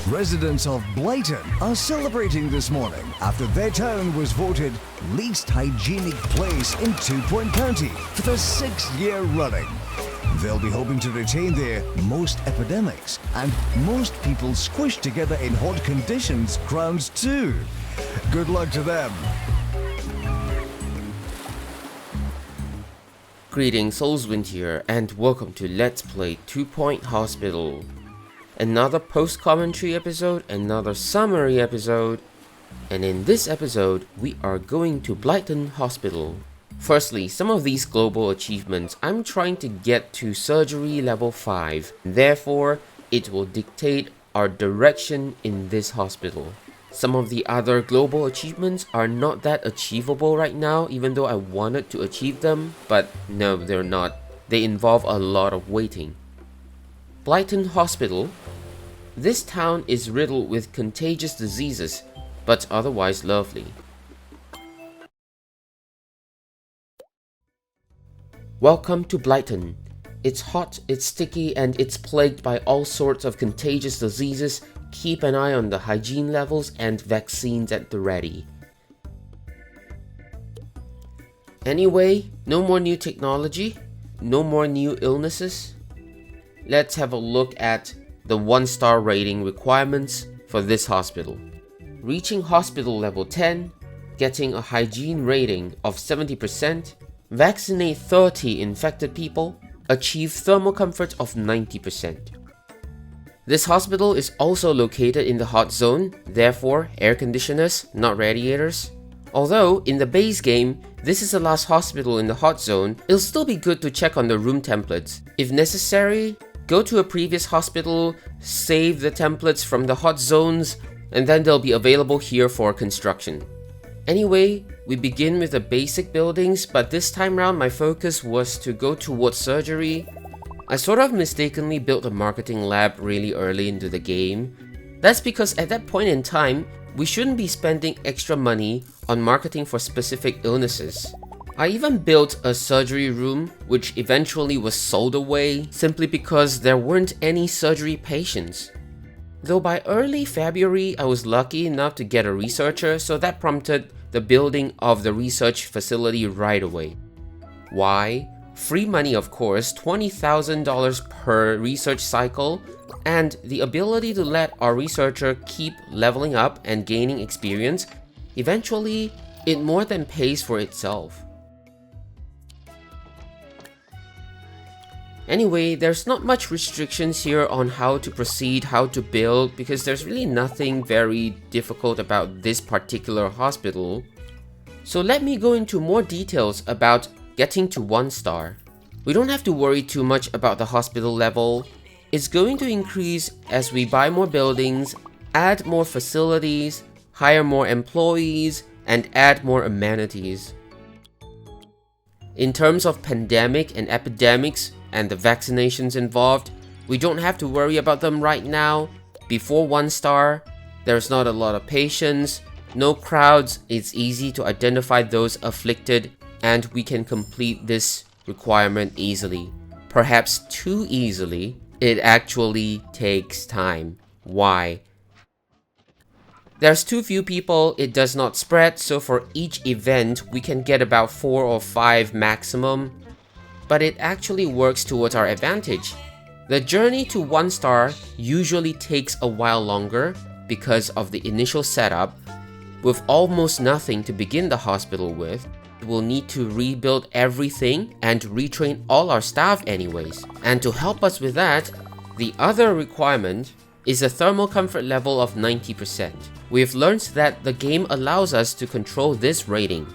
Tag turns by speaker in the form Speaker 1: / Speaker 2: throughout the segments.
Speaker 1: Residents of Blighton are celebrating this morning after their town was voted least hygienic place in 2 Point County for the 6th year running. They'll be hoping to retain their most epidemics and most people squished together in hot conditions crowns too. Good luck to them.
Speaker 2: Greetings, Soulswind here, and welcome to Let's Play 2 Point Hospital. Another post-commentary episode, another summary episode, and in this episode, we are going to Blighton Hospital. Firstly, some of these global achievements, I'm trying to get to surgery level 5, therefore, it will dictate our direction in this hospital. Some of the other global achievements are not that achievable right now, even though I wanted to achieve them, but no, they're not. They involve a lot of waiting. Blighton Hospital. This town is riddled with contagious diseases, but otherwise lovely. Welcome to Blighton. It's hot, it's sticky, and it's plagued by all sorts of contagious diseases. Keep an eye on the hygiene levels and vaccines at the ready. Anyway, no more new technology, no more new illnesses. Let's have a look at the 1-star rating requirements for this hospital. Reaching hospital level 10, getting a hygiene rating of 70%, vaccinate 30 infected people, achieve thermal comfort of 90%. This hospital is also located in the hot zone, therefore air conditioners, not radiators. Although, in the base game, this is the last hospital in the hot zone, it'll still be good to check on the room templates. If necessary, go to a previous hospital, save the templates from the hot zones, and then they'll be available here for construction. Anyway, we begin with the basic buildings, but this time round my focus was to go towards surgery. I sort of mistakenly built a marketing lab really early into the game. That's because at that point in time, we shouldn't be spending extra money on marketing for specific illnesses. I even built a surgery room, which eventually was sold away simply because there weren't any surgery patients. Though by early February, I was lucky enough to get a researcher, so that prompted the building of the research facility right away. Why? Free money, of course, $20,000 per research cycle, and the ability to let our researcher keep leveling up and gaining experience. Eventually, it more than pays for itself. Anyway, there's not much restrictions here on how to proceed, how to build, because there's really nothing very difficult about this particular hospital. So let me go into more details about getting to 1 star. We don't have to worry too much about the hospital level. It's going to increase as we buy more buildings, add more facilities, hire more employees, and add more amenities. In terms of pandemic and epidemics and the vaccinations involved, we don't have to worry about them right now. Before 1 star, there's not a lot of patients, no crowds, it's easy to identify those afflicted, and we can complete this requirement easily. Perhaps too easily. It actually takes time. Why? There's too few people, it does not spread, so for each event we can get about 4 or 5 maximum. But it actually works towards our advantage. The journey to 1 star usually takes a while longer because of the initial setup. With almost nothing to begin the hospital with, we'll need to rebuild everything and retrain all our staff anyways. And to help us with that, the other requirement is a thermal comfort level of 90%. We've learned that the game allows us to control this rating.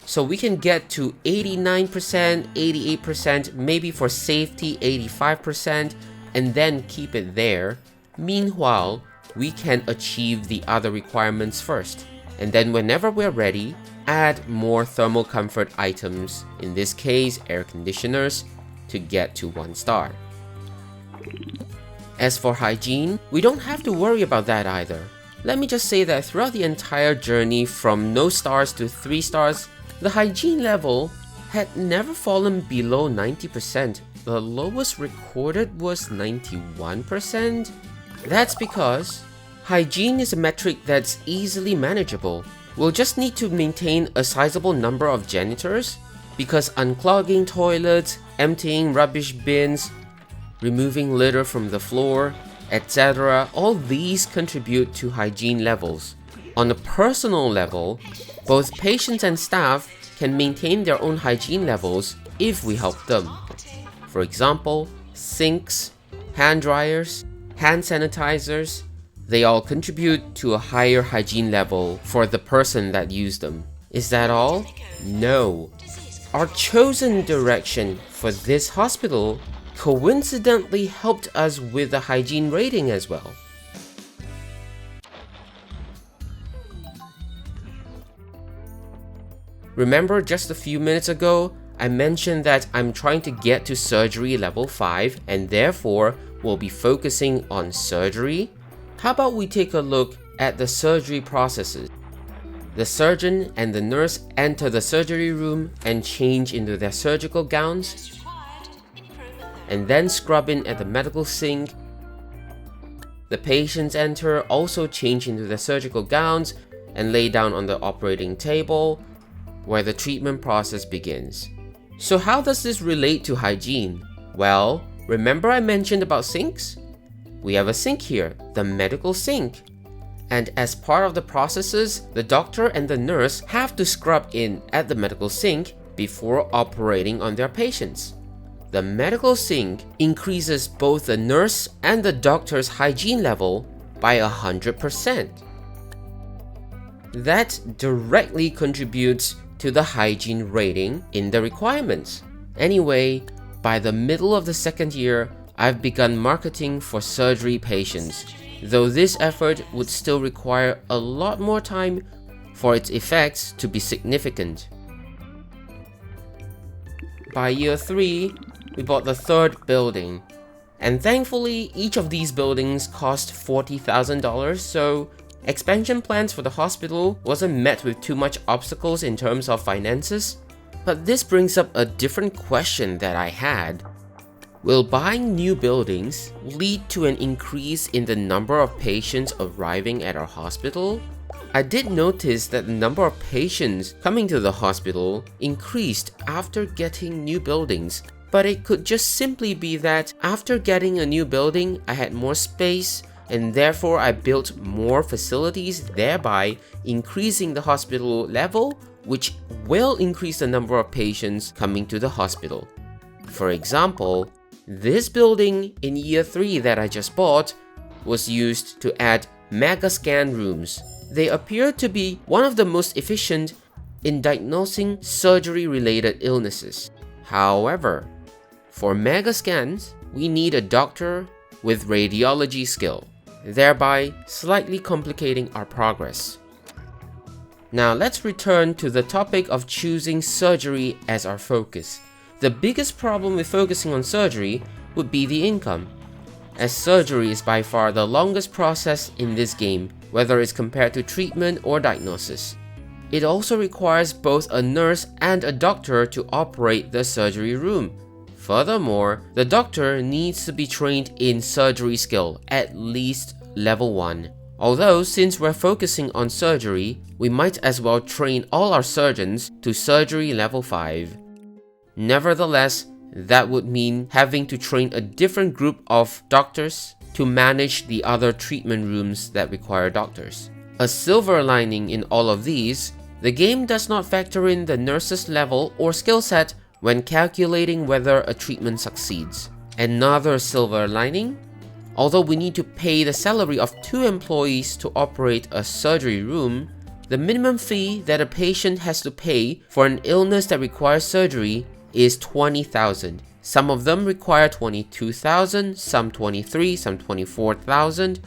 Speaker 2: So we can get to 89%, 88%, maybe for safety 85%, and then keep it there. Meanwhile, we can achieve the other requirements first. And then whenever we're ready, add more thermal comfort items, in this case air conditioners, to get to 1 star. As for hygiene, we don't have to worry about that either. Let me just say that throughout the entire journey from no stars to 3 stars, the hygiene level had never fallen below 90%. The lowest recorded was 91%. That's because Hygiene is a metric that's easily manageable. We'll just need to maintain a sizable number of janitors, because unclogging toilets, emptying rubbish bins, removing litter from the floor, etc., all these contribute to hygiene levels. On a personal level, both patients and staff can maintain their own hygiene levels if we help them. For example, sinks, hand dryers, hand sanitizers, they all contribute to a higher hygiene level for the person that used them. Is that all? No. Our chosen direction for this hospital coincidentally helped us with the hygiene rating as well. Remember just a few minutes ago, I mentioned that I'm trying to get to surgery level 5 and therefore will be focusing on surgery? How about we take a look at the surgery processes? The surgeon and the nurse enter the surgery room and change into their surgical gowns, and then scrub in at the medical sink. The patients enter, also change into their surgical gowns, and lay down on the operating table, where the treatment process begins. So how does this relate to hygiene? Well, remember I mentioned about sinks? We have a sink here, the medical sink. And as part of the processes, the doctor and the nurse have to scrub in at the medical sink before operating on their patients. The medical sink increases both the nurse and the doctor's hygiene level by 100%. That directly contributes to the hygiene rating in the requirements. Anyway, by the middle of the second year, I've begun marketing for surgery patients, though this effort would still require a lot more time for its effects to be significant. By year 3, we bought the third building, and thankfully each of these buildings cost $40,000, so expansion plans for the hospital wasn't met with too much obstacles in terms of finances. But this brings up a different question that I had. Will buying new buildings lead to an increase in the number of patients arriving at our hospital? I did notice that the number of patients coming to the hospital increased after getting new buildings, but it could just simply be that after getting a new building, I had more space, and therefore I built more facilities, thereby increasing the hospital level, which will increase the number of patients coming to the hospital. For example, this building in year 3 that I just bought was used to add mega scan rooms. They appear to be one of the most efficient in diagnosing surgery-related illnesses. However, for mega scans, we need a doctor with radiology skill, thereby slightly complicating our progress. Now let's return to the topic of choosing surgery as our focus. The biggest problem with focusing on surgery would be the income, as surgery is by far the longest process in this game, whether it's compared to treatment or diagnosis. It also requires both a nurse and a doctor to operate the surgery room. Furthermore, the doctor needs to be trained in surgery skill, at least level 1. Although, since we're focusing on surgery, we might as well train all our surgeons to surgery level 5. Nevertheless, that would mean having to train a different group of doctors to manage the other treatment rooms that require doctors. A silver lining in all of these, the game does not factor in the nurse's level or skill set when calculating whether a treatment succeeds. Another silver lining, although we need to pay the salary of 2 employees to operate a surgery room, the minimum fee that a patient has to pay for an illness that requires surgery is $20,000. Some of them require $22,000, some $23,000, some $24,000,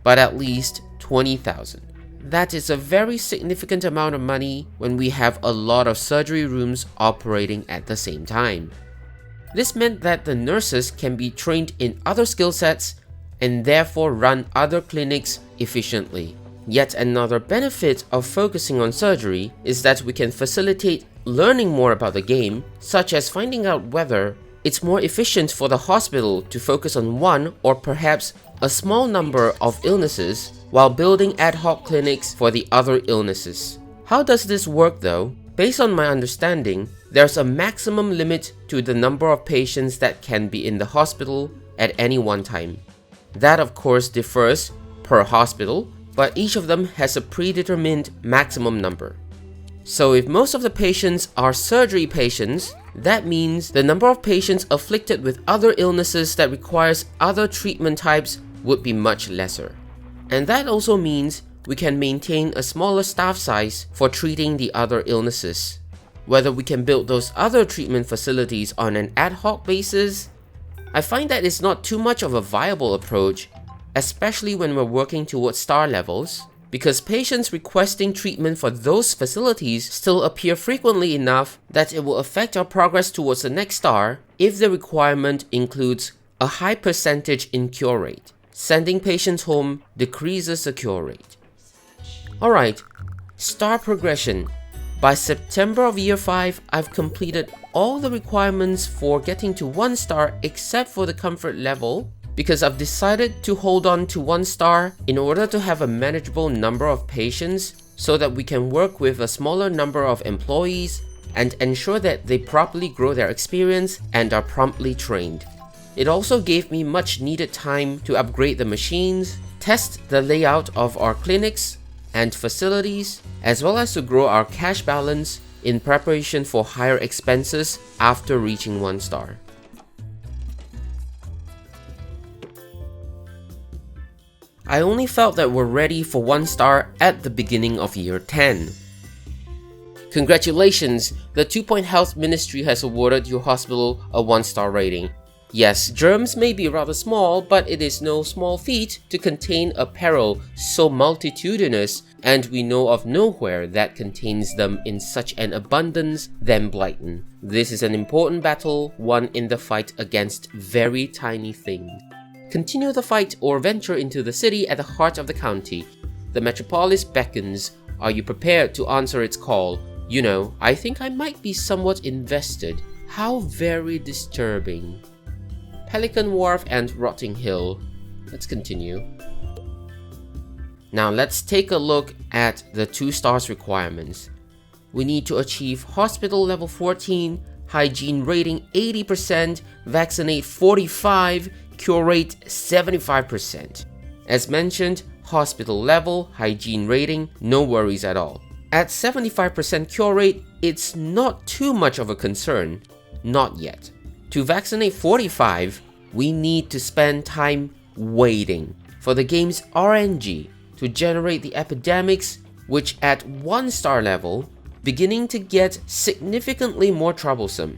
Speaker 2: but at least $20,000. That is a very significant amount of money when we have a lot of surgery rooms operating at the same time. This meant that the nurses can be trained in other skill sets and therefore run other clinics efficiently. Yet another benefit of focusing on surgery is that we can facilitate learning more about the game, such as finding out whether it's more efficient for the hospital to focus on one or perhaps a small number of illnesses while building ad hoc clinics for the other illnesses. How does this work though? Based on my understanding, there's a maximum limit to the number of patients that can be in the hospital at any one time. That of course differs per hospital, but each of them has a predetermined maximum number. So if most of the patients are surgery patients, that means the number of patients afflicted with other illnesses that requires other treatment types would be much lesser. And that also means we can maintain a smaller staff size for treating the other illnesses. Whether we can build those other treatment facilities on an ad hoc basis, I find that it's not too much of a viable approach, especially when we're working towards star levels, because patients requesting treatment for those facilities still appear frequently enough that it will affect our progress towards the next star if the requirement includes a high percentage in cure rate. Sending patients home decreases the cure rate. Alright, star progression. By September of year 5, I've completed all the requirements for getting to 1 star except for the comfort level, because I've decided to hold on to 1 star in order to have a manageable number of patients so that we can work with a smaller number of employees and ensure that they properly grow their experience and are promptly trained. It also gave me much needed time to upgrade the machines, test the layout of our clinics and facilities, as well as to grow our cash balance in preparation for higher expenses after reaching 1 star. I only felt that we're ready for 1 star at the beginning of year 10. Congratulations, the 2 Point Health Ministry has awarded your hospital a 1-star rating. Yes, germs may be rather small, but it is no small feat to contain a peril so multitudinous, and we know of nowhere that contains them in such an abundance than Blighton. This is an important battle won in the fight against very tiny things. Continue the fight or venture into the city at the heart of the county. The metropolis beckons. Are you prepared to answer its call? You know, I think I might be somewhat invested. How very disturbing. Pelican Wharf and Rotting Hill. Let's continue. Now let's take a look at the 2 stars requirements. We need to achieve hospital level 14, hygiene rating 80%, vaccinate 45, cure rate 75%. As mentioned, hospital level, hygiene rating, no worries at all. At 75% cure rate, it's not too much of a concern. Not yet. To vaccinate 45, we need to spend time waiting for the game's RNG to generate the epidemics, which at 1 star level, beginning to get significantly more troublesome.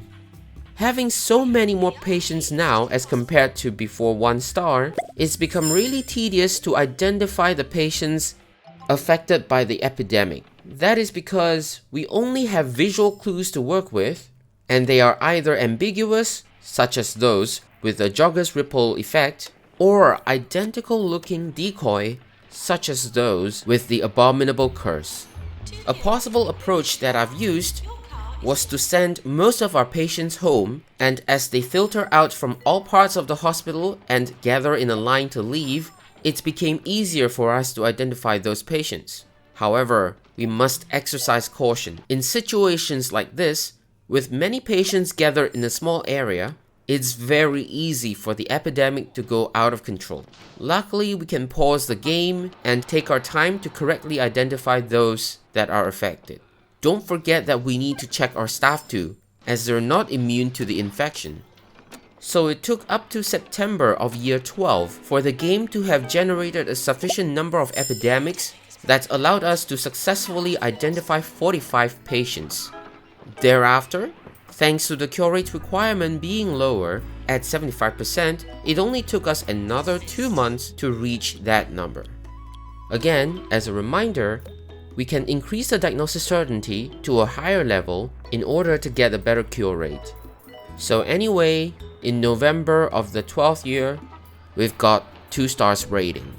Speaker 2: Having so many more patients now as compared to before 1 star, it's become really tedious to identify the patients affected by the epidemic. That is because we only have visual clues to work with, and they are either ambiguous, such as those with the jogger's ripple effect, or identical looking decoy, such as those with the abominable curse. A possible approach that I've used was to send most of our patients home, and as they filter out from all parts of the hospital and gather in a line to leave, it became easier for us to identify those patients. However, we must exercise caution. In situations like this, with many patients gathered in a small area, it's very easy for the epidemic to go out of control. Luckily, we can pause the game and take our time to correctly identify those that are affected. Don't forget that we need to check our staff too, as they're not immune to the infection. So it took up to September of year 12 for the game to have generated a sufficient number of epidemics that allowed us to successfully identify 45 patients. Thereafter, thanks to the cure rate requirement being lower at 75%, it only took us another 2 months to reach that number. Again, as a reminder, we can increase the diagnosis certainty to a higher level in order to get a better cure rate. So anyway, in November of the 12th year, we've got 2 stars rating.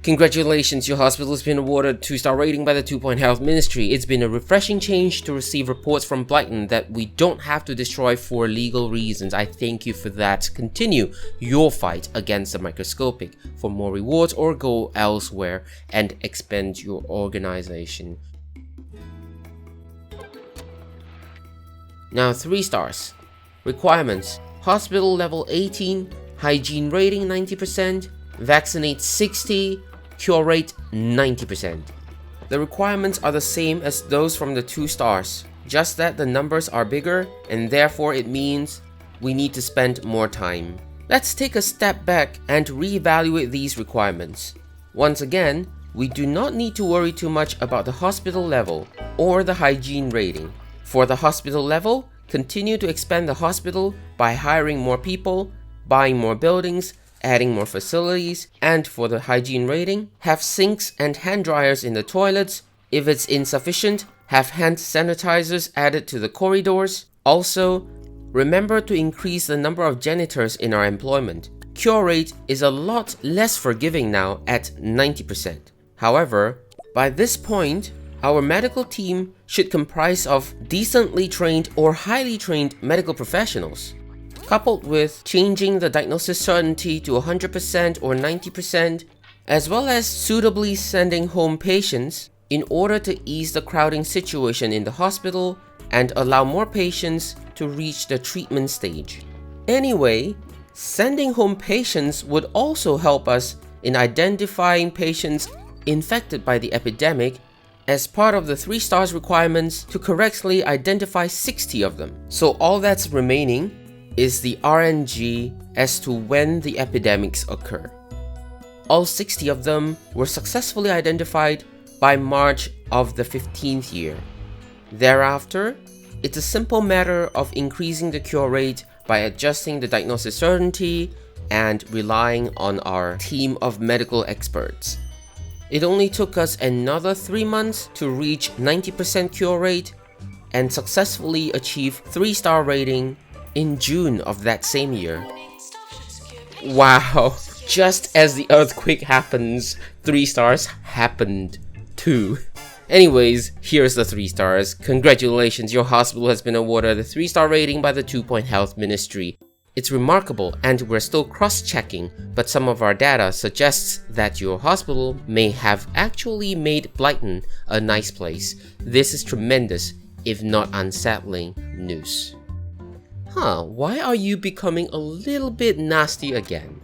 Speaker 2: Congratulations, your hospital has been awarded a 2-star rating by the 2-Point Health Ministry. It's been a refreshing change to receive reports from Blighton that we don't have to destroy for legal reasons. I thank you for that. Continue your fight against the microscopic for more rewards or go elsewhere and expand your organization. Now 3 stars. Requirements: hospital level 18, hygiene rating 90%, vaccinate 60, cure rate 90%. The requirements are the same as those from the 2 stars, just that the numbers are bigger and therefore it means we need to spend more time. Let's take a step back and reevaluate these requirements. Once again, we do not need to worry too much about the hospital level or the hygiene rating. For the hospital level, continue to expand the hospital by hiring more people, buying more buildings, adding more facilities, and for the hygiene rating, have sinks and hand dryers in the toilets. If it's insufficient, have hand sanitizers added to the corridors. Also, remember to increase the number of janitors in our employment. Cure rate is a lot less forgiving now at 90%. However, by this point, our medical team should comprise of decently trained or highly trained medical professionals. Coupled with changing the diagnosis certainty to 100% or 90%, as well as suitably sending home patients in order to ease the crowding situation in the hospital and allow more patients to reach the treatment stage. Anyway, sending home patients would also help us in identifying patients infected by the epidemic as part of the 3 stars requirements to correctly identify 60 of them. So all that's remaining is the RNG as to when the epidemics occur. All 60 of them were successfully identified by March of the 15th year. Thereafter, it's a simple matter of increasing the cure rate by adjusting the diagnosis certainty and relying on our team of medical experts. It only took us another 3 months to reach 90% cure rate and successfully achieve 3-star rating in June of that same year. Wow, just as the earthquake happens, 3 stars happened too. Anyways, here's the 3 stars. Congratulations, your hospital has been awarded a 3-star rating by the 2-Point Health Ministry. It's remarkable and we're still cross-checking, but some of our data suggests that your hospital may have actually made Blighton a nice place. This is tremendous, if not unsettling, news. Why are you becoming a little bit nasty again?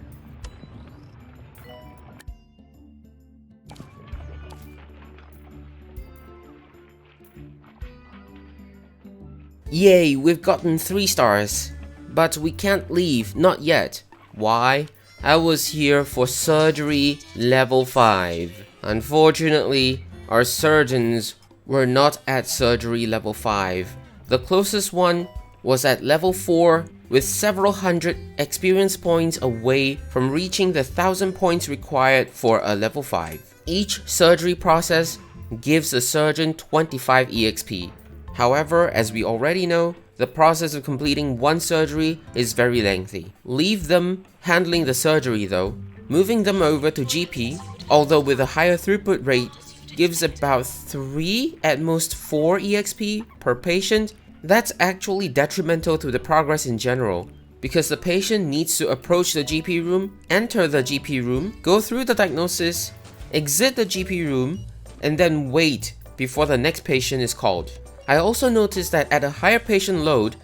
Speaker 2: Yay, we've gotten 3 stars. But we can't leave, not yet. Why? I was here for surgery level 5. Unfortunately, our surgeons were not at surgery level 5. The closest one was at level 4 with several hundred experience points away from reaching the 1000 points required for a level 5. Each surgery process gives the surgeon 25 EXP. However, as we already know, the process of completing one surgery is very lengthy. Leave them handling the surgery though. Moving them over to GP, although with a higher throughput rate, gives about 3 at most 4 EXP per patient. That's actually detrimental to the progress in general, because the patient needs to approach the GP room, enter the GP room, go through the diagnosis, exit the GP room, and then wait before the next patient is called. I also noticed that at a higher patient load,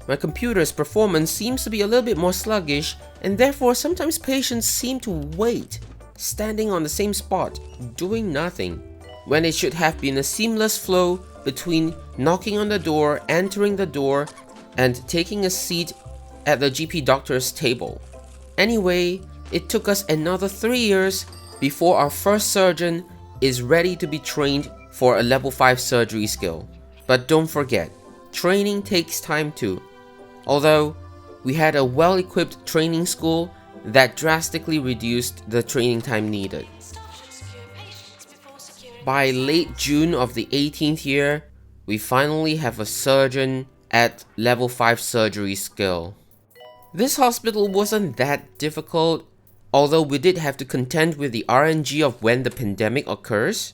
Speaker 2: my computer's performance seems to be a little bit more sluggish, and therefore sometimes patients seem to wait, standing on the same spot, doing nothing, when it should have been a seamless flow between knocking on the door, entering the door, and taking a seat at the GP doctor's table. Anyway, it took us another 3 years before our first surgeon is ready to be trained for a level 5 surgery skill. But don't forget, training takes time too. Although, we had a well-equipped training school that drastically reduced the training time needed. By late June of the 18th year, we finally have a surgeon at level 5 surgery skill. This hospital wasn't that difficult, although we did have to contend with the RNG of when the pandemic occurs.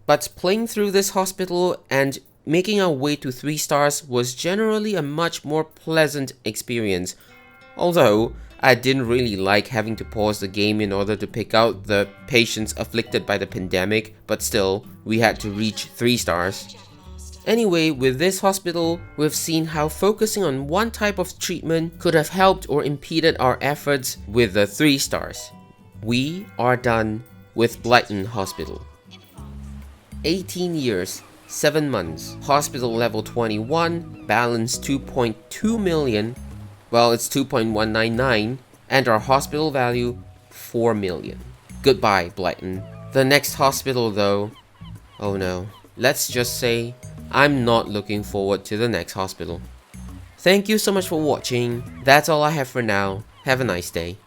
Speaker 2: But playing through this hospital and making our way to 3 stars was generally a much more pleasant experience. Although, I didn't really like having to pause the game in order to pick out the patients afflicted by the pandemic, but still, we had to reach 3 stars. Anyway, with this hospital, we've seen how focusing on one type of treatment could have helped or impeded our efforts with the 3 stars. We are done with Blighton Hospital. 18 years, 7 months, hospital level 21, balance 2.2 million, well, it's 2.199, and our hospital value 4 million. Goodbye, Blighton. The next hospital though, oh no, let's just say I'm not looking forward to the next hospital. Thank you so much for watching. That's all I have for now. Have a nice day.